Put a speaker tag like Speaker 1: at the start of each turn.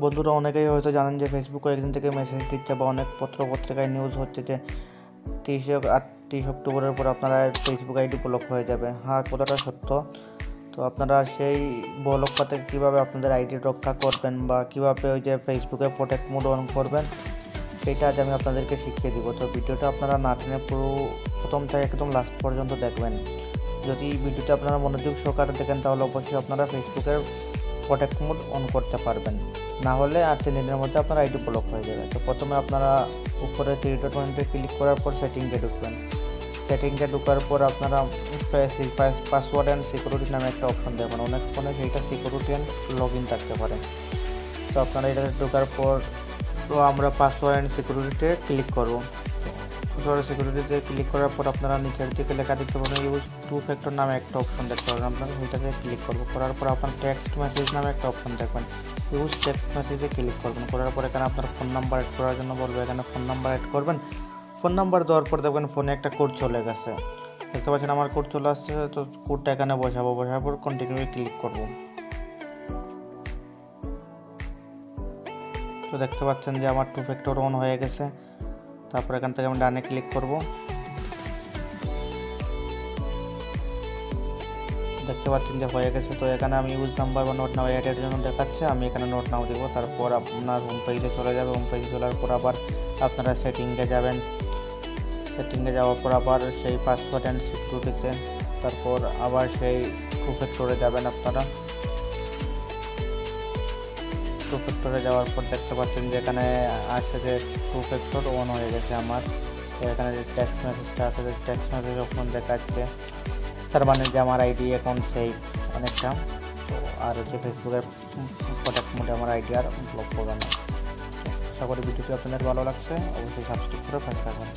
Speaker 1: বন্ধুরা অনেকেই হয়তো জানেন যে ফেসবুক কয়েকদিন থেকে মেসেজ দিচ্ছে বা অনেক পত্রিকায় নিউজ হচ্ছে যে 30 অক্টোবরের পর আপনারা ফেসবুক আইডি ব্লক হয়ে যাবে। হ্যাঁ, কথাটা সত্য। তো আপনারা সেই ব্লক থেকে কীভাবে আপনাদের আইডি রক্ষা করবেন বা কীভাবে ওই যে ফেসবুকে প্রোটেক্ট মোড অন করবেন সেটা আজ আমি আপনাদেরকে শিখিয়ে দিব। তো ভিডিওটা আপনারা না টেনে পুরো প্রথম থেকে একদম লাস্ট পর্যন্ত দেখবেন। যদি ভিডিওটা আপনারা মনোযোগ সহকারে দেখেন তাহলে অবশ্যই আপনারা ফেসবুকের প্রোটেক্ট মোড অন করতে পারবেন, না হলে 8 দিনের মধ্যে আপনার আইডি ব্লক হয়ে যাবে। তো প্রথমে আপনারা উপরে 3 ডট পয়েন্টে ক্লিক করার পর সেটিংয়ে ঢুকবেন। সেটিংয়ে ঢোকার পর আপনারা পাসওয়ার্ড অ্যান্ড সিকিউরিটি নামে একটা অপশন দেখবেন। অনেক ফোনে সেইটা সিকিউরিটি অ্যান্ড লগ ইন থাকতে পারে। তো আপনারা এটা ঢোকার পর তো আমরা পাসওয়ার্ড অ্যান্ড সিকিউরিটিতে ক্লিক করব। পাসওয়ার্ড সিকিউরিটিতে ক্লিক করার পর আপনারা নিচের দিকে লেখা দেখতে পাবেন ইউজ টু ফ্যাক্টর নামে একটা অপশন দেখতে পাবেন। আপনারা ওইটাতে ক্লিক করবো। করার পর আপনার টেক্সট মেসেজ নামে একটা অপশন দেখবেন। ইউজ টেক্সট মেসেজে ক্লিক করবেন। করার পর এখানে আপনার ফোন নাম্বার অ্যাড করার জন্য বলবে, এখানে ফোন নাম্বার অ্যাড করবেন। ফোন নাম্বার দেওয়ার পর দেখবেন ফোনে একটা কোড চলে গেছে, দেখতে পাচ্ছেন আমার কোড চলে আসছে। তো কোডটা এখানে বসাবো, বসার পর কন্টিনিউ ক্লিক করব। তো দেখতে পাচ্ছেন যে আমার 2 ফ্যাক্টর অন হয়ে গেছে। তারপর এখান থেকে আমি ডানে ক্লিক করব। দেখতে পাচ্ছেন যে হয়ে গেছে। তো এখানে আমি ইউজ নাম্বার বা নোট নাও অ্যাডের জন্য দেখাচ্ছে, আমি এখানে নোট নাও দেবো। তারপর আপনার হোম পেজে চলে যাবে। হোম পেজে চলার পর আবার আপনারা সেটিংয়ে যাবেন। সেটিংয়ে যাওয়ার পর আবার সেই পাসওয়ার্ড অ্যান্ড সিকিউরিটিতে, তারপর আবার সেই 2 ফ্যাক্টরে যাবেন। আপনারা 2 ফ্যাক্টরে যাওয়ার পর দেখতে পাচ্ছেন যে এখানে আসছে যে 2 ফ্যাক্টর অন হয়ে গেছে আমার। তো এখানে যে টেক্সট মেসেজটা আছে, যে টেক্সট মেসেজ অপশন দেখাচ্ছে, তার মানে যে আমার আইডি অ্যাকাউন্ট সেভ অনেকটা। তো আর যে ফেসবুকের প্রোটেক্ট মোডে আমার আইডি আর ব্লক করবে না। আশা করি ভিডিওটি আপনাদের ভালো লাগছে, অবশ্যই সাবস্ক্রাইব করে পাশে থাকবেন।